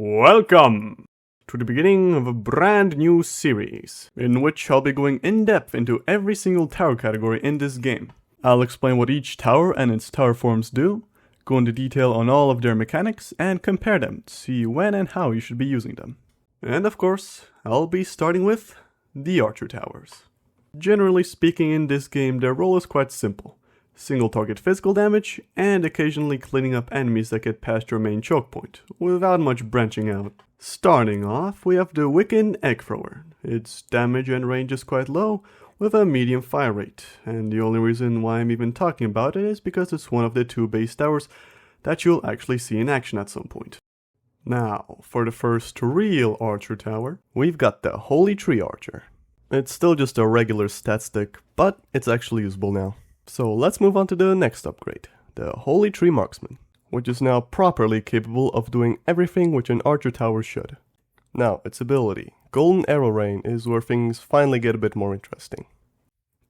Welcome to the beginning of a brand new series, in which I'll be going in depth into every single tower category in this game. I'll explain what each tower and its tower forms do, go into detail on all of their mechanics, and compare them to see when and how you should be using them. And of course, I'll be starting with the archer towers. Generally speaking, in this game their role is quite simple. Single target physical damage, and occasionally cleaning up enemies that get past your main choke point, without much branching out. Starting off, we have the Whicken egg thrower. Its damage and range is quite low, with a medium fire rate, and the only reason why I'm even talking about it is because it's one of the two base towers that you'll actually see in action at some point. Now, for the first real archer tower, we've got the holytree archer. It's still just a regular stat stick, but it's actually usable now. So let's move on to the next upgrade, the holytree marksman, which is now properly capable of doing everything which an archer tower should. Now, its ability, golden arrow rain, is where things finally get a bit more interesting.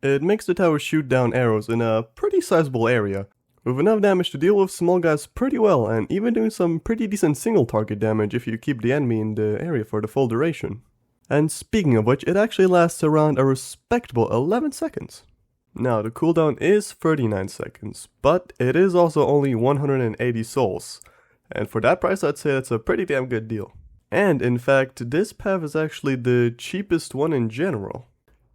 It makes the tower shoot down arrows in a pretty sizable area, with enough damage to deal with small guys pretty well, and even doing some pretty decent single target damage if you keep the enemy in the area for the full duration. And speaking of which, it actually lasts around a respectable 11 seconds. Now, the cooldown is 39 seconds, but it is also only 180 souls, and for that price I'd say that's a pretty damn good deal. And in fact, this path is actually the cheapest one in general.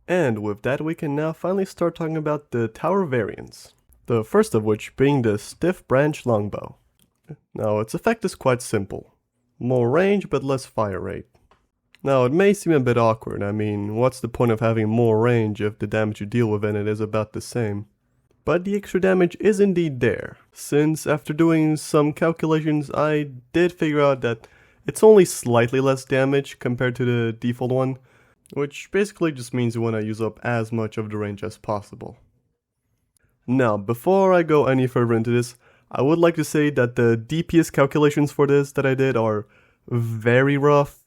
And with that, we can now finally start talking about the tower variants. The first of which being the stiffbranch longbow. Now, its effect is quite simple. More range but less fire rate. Now, it may seem a bit awkward. I mean, what's the point of having more range if the damage you deal with in it is about the same? But the extra damage is indeed there, since after doing some calculations I did figure out that it's only slightly less damage compared to the default one, which basically just means you want to use up as much of the range as possible. Now, before I go any further into this, I would like to say that the DPS calculations for this that I did are very rough.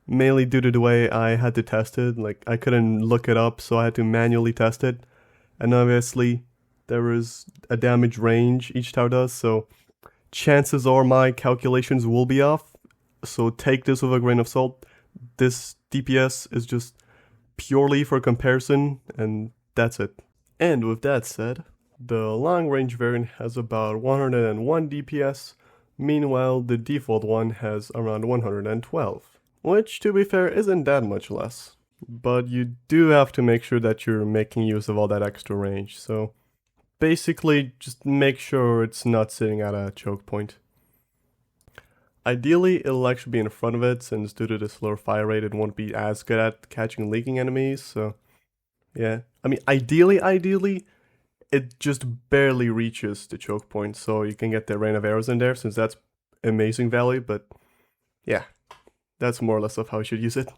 Mainly due to the way I had to test it, like I couldn't look it up, so I had to manually test it. And obviously, there is a damage range each tower does, so chances are my calculations will be off. So take this with a grain of salt. This DPS is just purely for comparison, and that's it. And with that said, the long range variant has about 101 DPS, meanwhile the default one has around 112. Which, to be fair, isn't that much less. But you do have to make sure that you're making use of all that extra range, so basically just make sure it's not sitting at a choke point. Ideally, it'll actually be in front of it, since due to the slower fire rate it won't be as good at catching leaking enemies, so yeah. I mean, ideally, it just barely reaches the choke point, so you can get the rain of arrows in there, since that's amazing value, but yeah. That's more or less of how you should use it.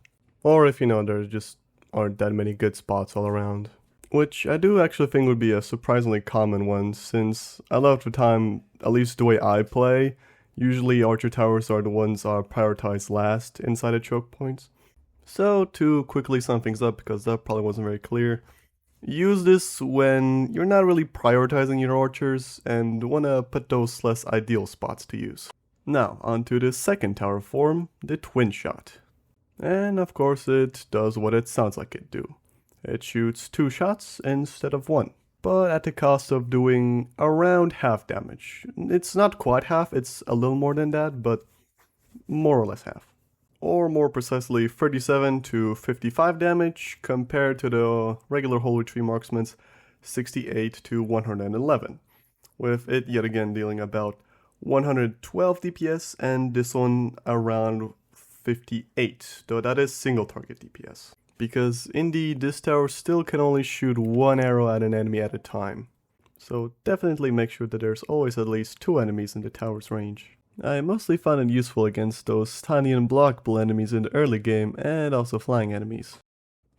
Or if you know there just aren't that many good spots all around. Which I do actually think would be a surprisingly common one, since a lot of the time, at least the way I play, usually archer towers are the ones prioritized last inside the choke points. So to quickly sum things up, because that probably wasn't very clear, use this when you're not really prioritizing your archers and want to put those less ideal spots to use. Now, onto the second tower form, the twinshot. And of course it does what it sounds like it do. It shoots 2 shots instead of 1, but at the cost of doing around half damage. It's not quite half, it's a little more than that, but more or less half. Or more precisely 37 to 55 damage compared to the regular holytree marksman's 68 to 111, with it yet again dealing about 112 DPS, and this one around 58, though that is single target DPS. Because indeed, this tower still can only shoot 1 arrow at an enemy at a time. So definitely make sure that there's always at least 2 enemies in the tower's range. I mostly found it useful against those tiny and blockable enemies in the early game, and also flying enemies.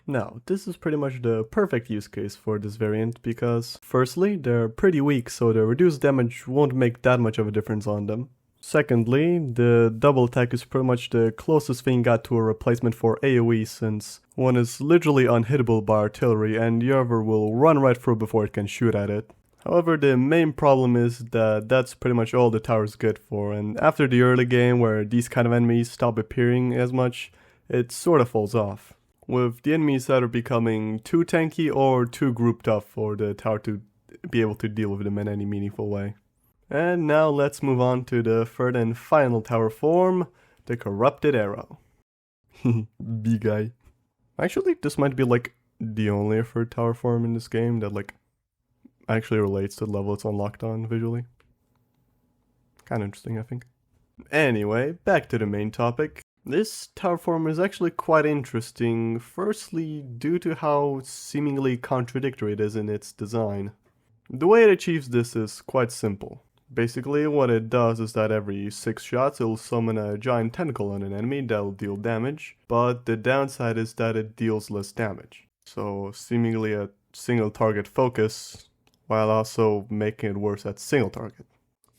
Now, this is pretty much the perfect use case for this variant because, firstly, they're pretty weak, so the reduced damage won't make that much of a difference on them. Secondly, the double attack is pretty much the closest thing got to a replacement for AoE, since one is literally unhittable by artillery and the other will run right through before it can shoot at it. However, the main problem is that that's pretty much all the tower's good for, and after the early game where these kind of enemies stop appearing as much, it sort of falls off, with the enemies either becoming too tanky or too grouped up for the tower to be able to deal with them in any meaningful way. And now let's move on to the third and final tower form, the Corrupted Arrow. Big guy. Actually, this might be like the only third tower form in this game that like actually relates to the level it's unlocked on visually. Kinda interesting, I think. Anyway, back to the main topic. This tower form is actually quite interesting, firstly due to how seemingly contradictory it is in its design. The way it achieves this is quite simple. Basically, what it does is that every 6 shots it'll summon a giant tentacle on an enemy that'll deal damage, but the downside is that it deals less damage. So, seemingly a single target focus, while also making it worse at single target.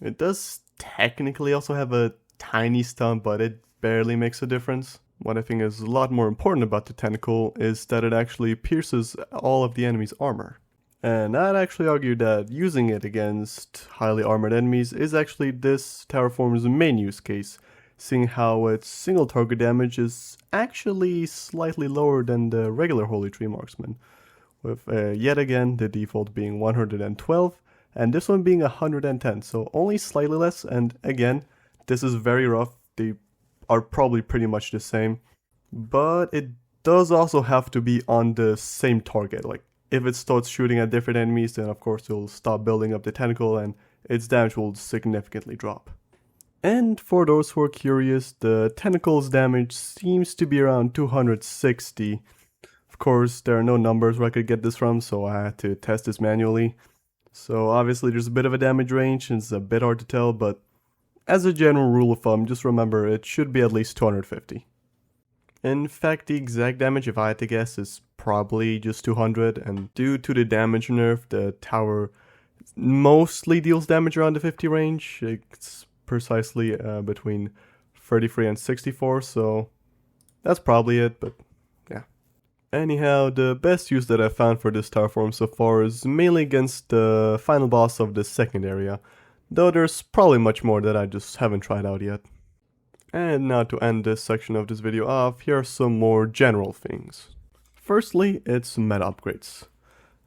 It does technically also have a tiny stun, but it barely makes a difference. What I think is a lot more important about the tentacle is that it actually pierces all of the enemy's armor. And I'd actually argue that using it against highly armored enemies is actually this tower form's main use case, seeing how its single target damage is actually slightly lower than the regular Holy Tree marksman, with yet again the default being 112 and this one being 110, so only slightly less, and again, this is very rough, they are probably pretty much the same, but it does also have to be on the same target. Like, if it starts shooting at different enemies, then of course it'll stop building up the tentacle and its damage will significantly drop. And for those who are curious, the tentacle's damage seems to be around 260. Of course, there are no numbers where I could get this from, so I had to test this manually. So obviously there's a bit of a damage range, and it's a bit hard to tell, but as a general rule of thumb, just remember it should be at least 250. In fact, the exact damage, if I had to guess, is probably just 200, and due to the damage nerf, the tower mostly deals damage around the 50 range. It's precisely between 33 and 64, so that's probably it, but yeah. Anyhow, the best use that I've found for this tower form so far is mainly against the final boss of the second area, though there's probably much more that I just haven't tried out yet. And now to end this section of this video off, here are some more general things. Firstly, it's meta upgrades.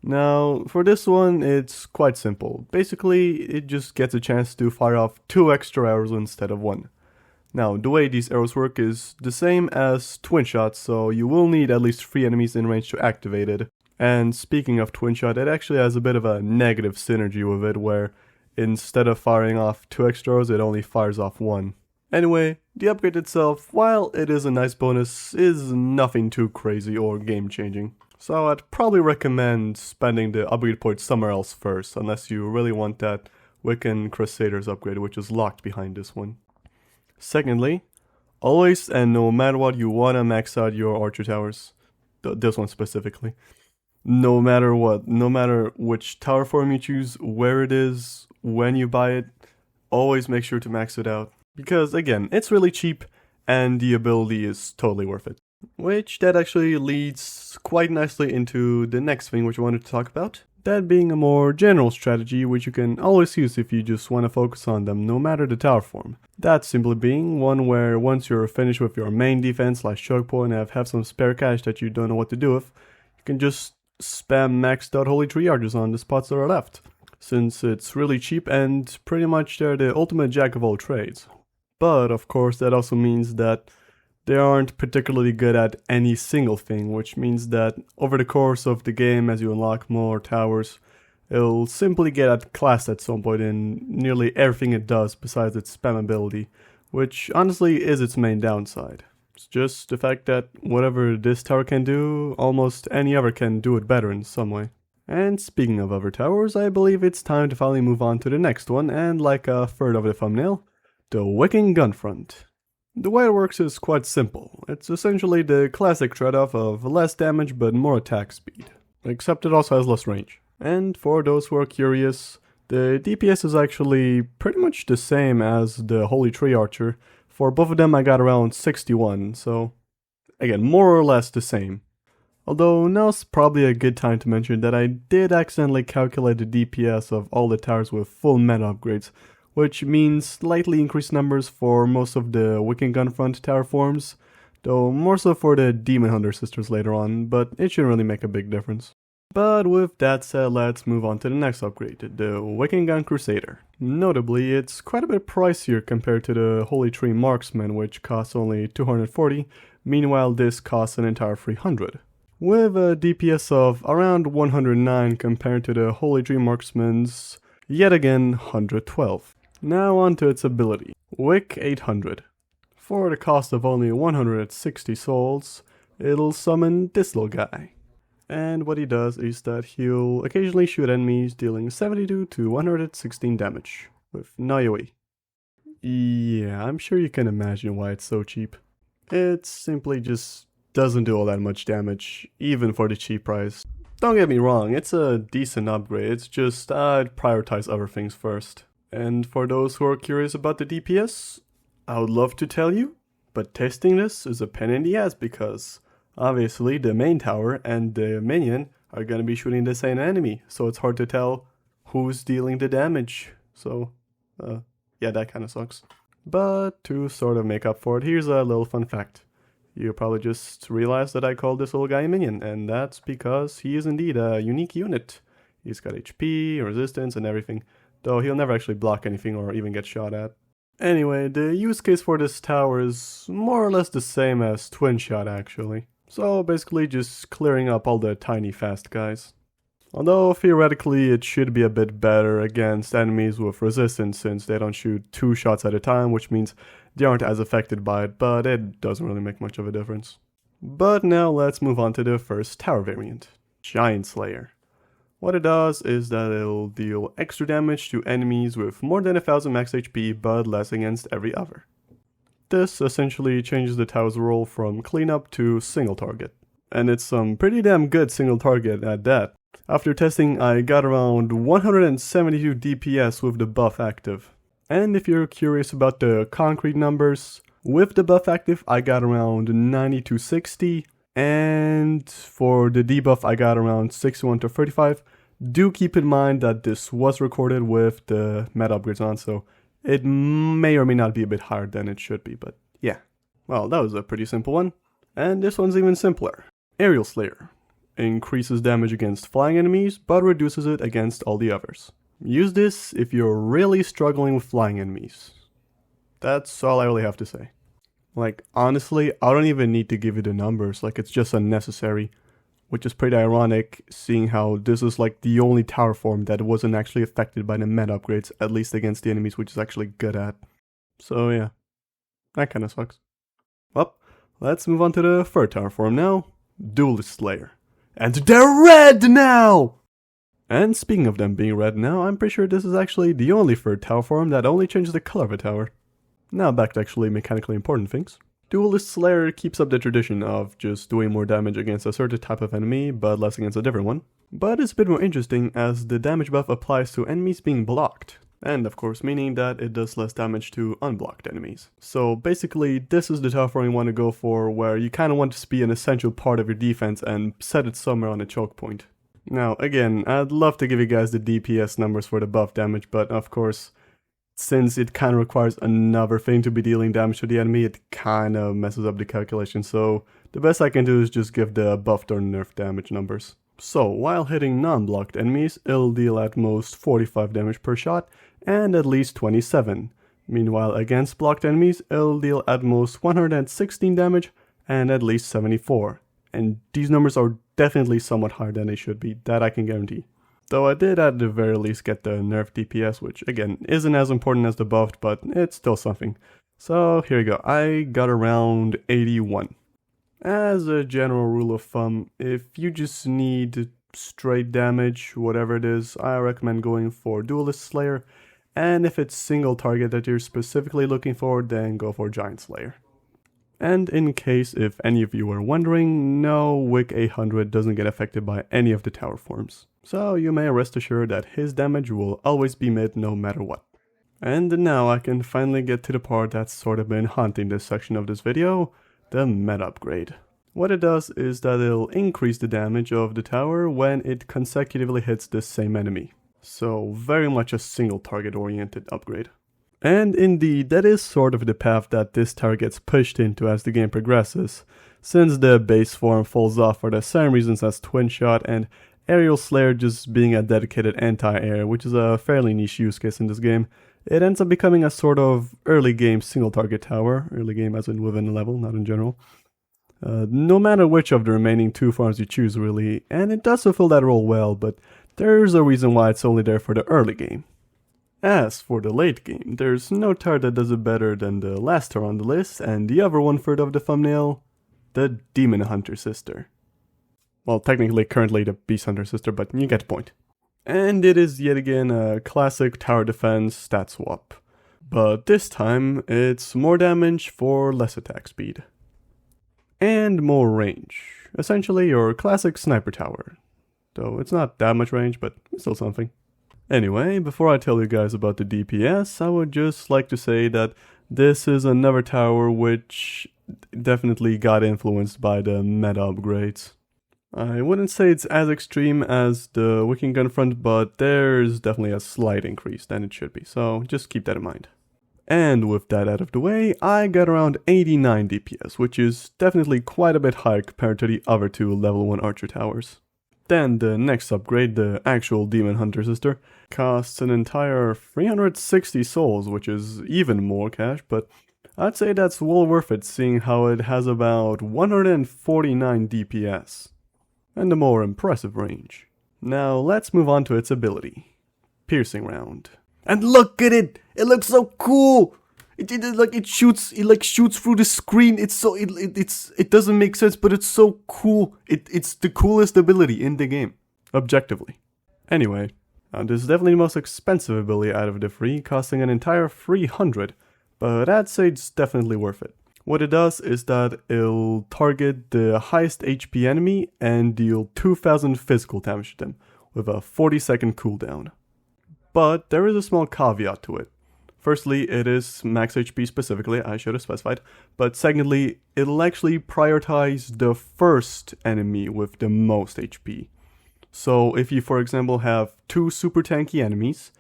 Now, for this one, it's quite simple. Basically, it just gets a chance to fire off 2 extra arrows instead of 1. Now, the way these arrows work is the same as twinshot, so you will need at least 3 enemies in range to activate it. And speaking of twinshot, it actually has a bit of a negative synergy with it, where instead of firing off 2 extra arrows, it only fires off 1. Anyway, the upgrade itself, while it is a nice bonus, is nothing too crazy or game-changing. So I'd probably recommend spending the upgrade points somewhere else first, unless you really want that Whicken Crusader's upgrade, which is locked behind this one. Secondly, always and no matter what, you wanna max out your archer towers. This one specifically. No matter what, no matter which tower form you choose, where it is, when you buy it, always make sure to max it out. Because again, it's really cheap and the ability is totally worth it. Which that actually leads quite nicely into the next thing which I wanted to talk about. That being a more general strategy which you can always use if you just want to focus on them no matter the tower form. That simply being one where once you're finished with your main defense / choke point and have some spare cash that you don't know what to do with, you can just spam maxed out holy tree archers on the spots that are left. Since it's really cheap and pretty much they're the ultimate jack of all trades. But of course that also means that they aren't particularly good at any single thing, which means that over the course of the game as you unlock more towers, it'll simply get outclassed at some point in nearly everything it does besides its spam ability, which honestly is its main downside. It's just the fact that whatever this tower can do, almost any other can do it better in some way. And speaking of other towers, I believe it's time to finally move on to the next one, and like a third of the thumbnail, the whickengun front. The way it works is quite simple. It's essentially the classic trade-off of less damage but more attack speed, except it also has less range. And for those who are curious, the DPS is actually pretty much the same as the Holy Tree Archer. For both of them I got around 61, so again, more or less the same. Although now's probably a good time to mention that I did accidentally calculate the DPS of all the towers with full meta upgrades, which means slightly increased numbers for most of the whickengun front tower forms, though more so for the Demon Hunter sisters later on, but it shouldn't really make a big difference. But with that said, let's move on to the next upgrade, the whickengun crusader. Notably, it's quite a bit pricier compared to the holytree marksman, which costs only 240, meanwhile this costs an entire 300. With a DPS of around 109 compared to the holytree marksman's, yet again, 112. Now on to its ability, Wick 800. For the cost of only 160 souls, it'll summon this little guy. And what he does is that he'll occasionally shoot enemies dealing 72 to 116 damage, with no AoE. Yeah, I'm sure you can imagine why it's so cheap. It simply just doesn't do all that much damage, even for the cheap price. Don't get me wrong, it's a decent upgrade, it's just I'd prioritize other things first. And for those who are curious about the DPS, I would love to tell you, but testing this is a pain in the ass because obviously the main tower and the minion are gonna be shooting the same enemy, so it's hard to tell who's dealing the damage. So, yeah, that kinda sucks. But to sort of make up for it, here's a little fun fact. You probably just realized that I called this little guy a minion, and that's because he is indeed a unique unit. He's got HP, resistance, and everything, though he'll never actually block anything or even get shot at. Anyway, the use case for this tower is more or less the same as twinshot actually. So basically just clearing up all the tiny fast guys. Although theoretically it should be a bit better against enemies with resistance since they don't shoot 2 shots at a time, which means they aren't as affected by it, but it doesn't really make much of a difference. But now let's move on to the first tower variant, Giant Slayer. What it does is that it'll deal extra damage to enemies with more than 1000 max HP but less against every other. This essentially changes the tower's role from cleanup to single target. And it's some pretty damn good single target at that. After testing, I got around 172 DPS with the buff active. And if you're curious about the concrete numbers, with the buff active I got around 90 to 60, and for the debuff I got around 61 to 35. Do keep in mind that this was recorded with the meta upgrades on, so it may or may not be a bit higher than it should be, but yeah. Well, that was a pretty simple one. And this one's even simpler. Aerial Slayer. Increases damage against flying enemies, but reduces it against all the others. Use this if you're really struggling with flying enemies. That's all I really have to say. Like, honestly, I don't even need to give you the numbers, like it's just unnecessary. Which is pretty ironic, seeing how this is like the only tower form that wasn't actually affected by the meta upgrades, at least against the enemies, which is actually good at. So yeah, that kinda sucks. Well, let's move on to the third tower form now, Duelist Slayer. And they're red now! And speaking of them being red now, I'm pretty sure this is actually the only third tower form that only changes the color of a tower. Now back to actually mechanically important things. Duelist Slayer keeps up the tradition of just doing more damage against a certain type of enemy, but less against a different one. But it's a bit more interesting as the damage buff applies to enemies being blocked. And of course meaning that it does less damage to unblocked enemies. So basically this is the tower form you want to go for, where you kind of want it to be an essential part of your defense and set it somewhere on a choke point. Now again, I'd love to give you guys the DPS numbers for the buff damage, but of course, since it kind of requires another thing to be dealing damage to the enemy, it kind of messes up the calculation, so the best I can do is just give the buffed or nerfed damage numbers. So, while hitting non-blocked enemies, it'll deal at most 45 damage per shot, and at least 27. Meanwhile, against blocked enemies, it'll deal at most 116 damage, and at least 74. And these numbers are definitely somewhat higher than they should be, that I can guarantee. Though I did at the very least get the nerfed DPS, which again isn't as important as the buffed, but it's still something. So here you go, I got around 81. As a general rule of thumb, if you just need straight damage, whatever it is, I recommend going for Duelist Slayer, and if it's single target that you're specifically looking for, then go for Giant Slayer. And in case if any of you are wondering, no, Wick 800 doesn't get affected by any of the tower forms. So you may rest assured that his damage will always be mid no matter what. And now I can finally get to the part that's sort of been haunting this section of this video, the meta upgrade. What it does is that it'll increase the damage of the tower when it consecutively hits the same enemy. So very much a single target oriented upgrade. And indeed, that is sort of the path that this tower gets pushed into as the game progresses, since the base form falls off for the same reasons as twinshot and aerial slayer just being a dedicated anti-air, which is a fairly niche use case in this game. It ends up becoming a sort of early game single target tower, early game as in within a level, not in general. No matter which of the remaining two forms you choose really, and it does fulfill that role well, but there's a reason why it's only there for the early game. As for the late game, there's no tower that does it better than the last tower on the list, and the other 1/3 of the thumbnail, the Demon Hunter sister. Well, technically currently the Beast Hunter sister, but you get the point. And it is yet again a classic tower defense stat swap. But this time, it's more damage for less attack speed. And more range. Essentially your classic sniper tower. Though it's not that much range, but it's still something. Anyway, before I tell you guys about the DPS, I would just like to say that this is another tower which definitely got influenced by the meta upgrades. I wouldn't say it's as extreme as the whickengun front, but there's definitely a slight increase than it should be, so just keep that in mind. And with that out of the way, I got around 89 DPS, which is definitely quite a bit higher compared to the other two level 1 archer towers. Then the next upgrade, the actual Demon Hunter sister, costs an entire 360 souls, which is even more cash, but I'd say that's well worth it seeing how it has about 149 DPS. And a more impressive range. Now let's move on to its ability. Piercing round. And look at it! It looks so cool! It shoots through the screen. It doesn't make sense, but it's so cool. It's the coolest ability in the game, objectively. Anyway, this is definitely the most expensive ability out of the three, costing an entire 300, but I'd say it's definitely worth it. What it does is that it'll target the highest HP enemy and deal 2000 physical damage to them, with a 40-second cooldown. But there is a small caveat to it. Firstly, it is max HP specifically, I should have specified, but secondly, it'll actually prioritize the first enemy with the most HP. So if you, for example, have two super tanky enemies,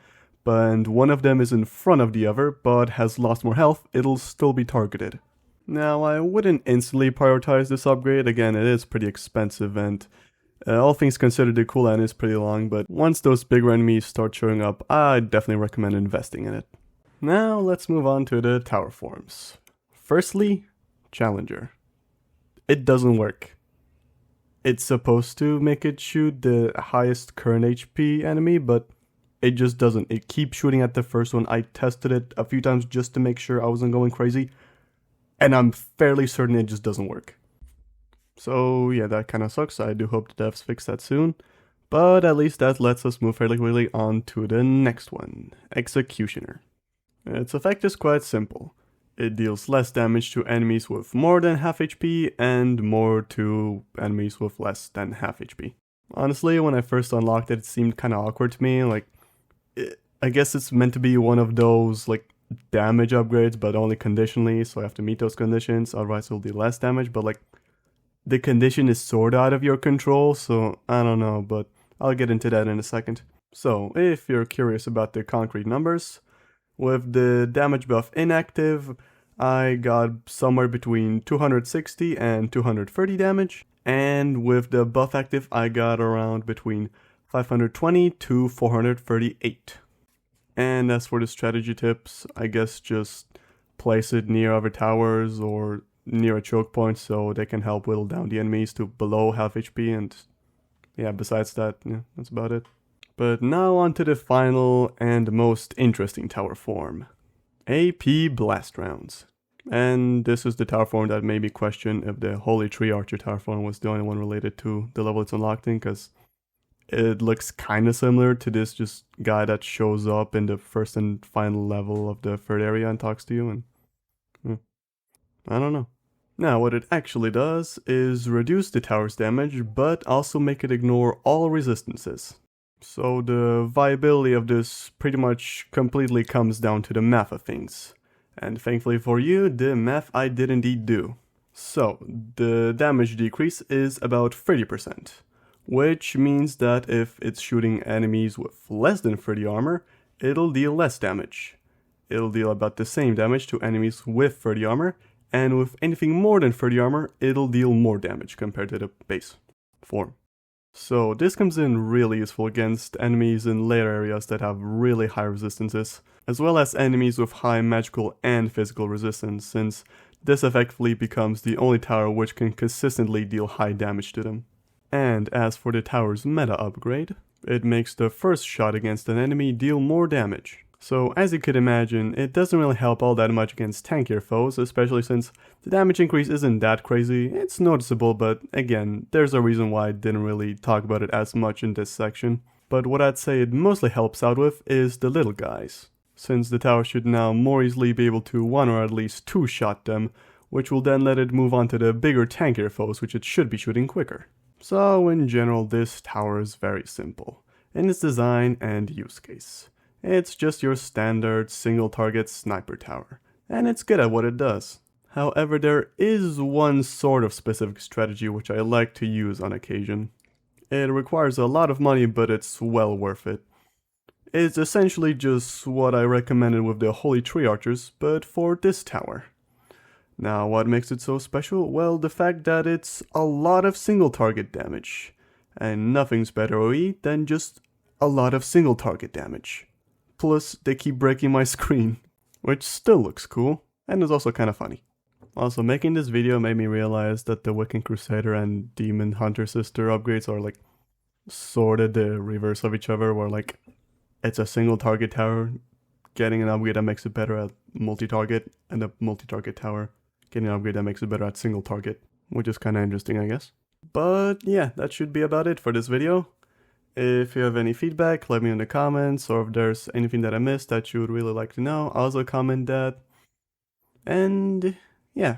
and one of them is in front of the other, but has lost more health, it'll still be targeted. Now, I wouldn't instantly prioritize this upgrade. Again, it is pretty expensive, and all things considered, the cooldown is pretty long, but once those bigger enemies start showing up, I'd definitely recommend investing in it. Now, let's move on to the tower forms. Firstly, Challenger. It doesn't work. It's supposed to make it shoot the highest current HP enemy, but it just doesn't. It keeps shooting at the first one. I tested it a few times just to make sure I wasn't going crazy, and I'm fairly certain it just doesn't work. So yeah, that kind of sucks. I do hope the devs fix that soon, but at least that lets us move fairly quickly on to the next one, Executioner. Its effect is quite simple. It deals less damage to enemies with more than half HP and more to enemies with less than half HP. Honestly, when I first unlocked it, it seemed kind of awkward to me. I guess it's meant to be one of those damage upgrades, but only conditionally, so I have to meet those conditions, otherwise it'll do less damage, but the condition is sort of out of your control, so I don't know, but I'll get into that in a second. So, if you're curious about the concrete numbers, with the damage buff inactive, I got somewhere between 260 and 230 damage, and with the buff active, I got around between 520 to 438. And as for the strategy tips, I guess just place it near other towers or near a choke point so they can help whittle down the enemies to below half HP, and yeah, besides that, yeah, that's about it. But now on to the final and most interesting tower form, AP Blast Rounds. And this is the tower form that made me question if the Holy Tree Archer tower form was the only one related to the level it's unlocked in, because it looks kind of similar to this just guy that shows up in the first and final level of the third area and talks to you, and I don't know. Now, what it actually does is reduce the tower's damage, but also make it ignore all resistances. So the viability of this pretty much completely comes down to the math of things. And thankfully for you, the math I did indeed do. So, the damage decrease is about 30%, which means that if it's shooting enemies with less than 30 armor, it'll deal less damage. It'll deal about the same damage to enemies with 30 armor, and with anything more than 30 armor, it'll deal more damage compared to the base form. So this comes in really useful against enemies in layer areas that have really high resistances, as well as enemies with high magical and physical resistance, since this effectively becomes the only tower which can consistently deal high damage to them. And as for the tower's meta upgrade, it makes the first shot against an enemy deal more damage. So as you could imagine, it doesn't really help all that much against tankier foes, especially since the damage increase isn't that crazy. It's noticeable, but again, there's a reason why I didn't really talk about it as much in this section. But what I'd say it mostly helps out with is the little guys, since the tower should now more easily be able to one or at least two shot them, which will then let it move on to the bigger tankier foes which it should be shooting quicker. So in general, this tower is very simple in its design and use case. It's just your standard single target sniper tower, and it's good at what it does. However, there is one sort of specific strategy which I like to use on occasion. It requires a lot of money, but it's well worth it. It's essentially just what I recommended with the Holy Tree archers, but for this tower. Now, what makes it so special? Well, the fact that it's a lot of single target damage, and nothing's better OE than just a lot of single target damage. Plus, they keep breaking my screen, which still looks cool, and is also kind of funny. Also, making this video made me realize that the Whicken Crusader and Demon Hunter Sister upgrades are like sorta the reverse of each other, where like it's a single target tower getting an upgrade that makes it better at multi-target, and a multi-target tower getting an upgrade that makes it better at single target, which is kind of interesting, I guess. But yeah, that should be about it for this video. If you have any feedback, let me know in the comments, or if there's anything that I missed that you would really like to know, also comment that. And yeah,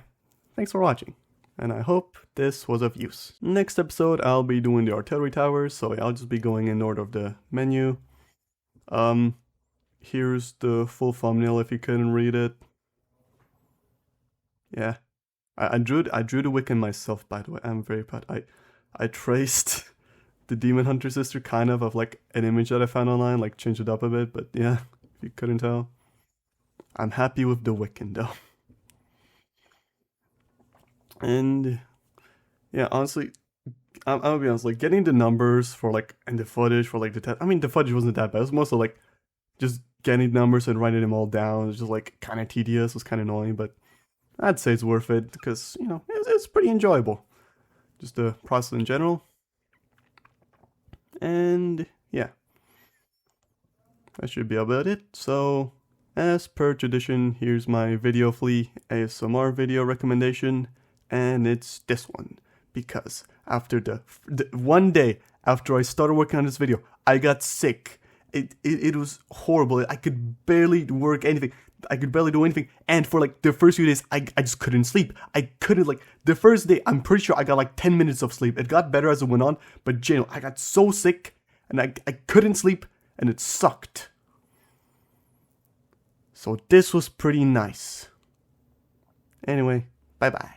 thanks for watching, and I hope this was of use. Next episode, I'll be doing the artillery towers, so I'll just be going in order of the menu. Here's the full thumbnail if you couldn't read it. Yeah, I drew the whicken myself, by the way. I'm very proud. I traced the Demon Hunter Sister kind of like an image that I found online, like changed it up a bit, but yeah, if you couldn't tell. I'm happy with the whicken though. And yeah, honestly, I'm gonna be honest, like getting the numbers for like, and the footage for like the test, I mean the footage wasn't that bad, it was mostly like just getting numbers and writing them all down. It's just like kind of tedious, it was kind of annoying, but I'd say it's worth it because, you know, it's pretty enjoyable. Just the process in general. And yeah, that should be about it. So as per tradition, here's my Video Flea ASMR video recommendation, and it's this one, because after the one day after I started working on this video, I got sick. It was horrible. I could barely work anything. I could barely do anything, and for like the first few days, I just couldn't sleep. I couldn't, like, the first day, I'm pretty sure I got like 10 minutes of sleep. It got better as it went on, but generally, I got so sick, and I couldn't sleep, and it sucked. So this was pretty nice. Anyway, bye-bye.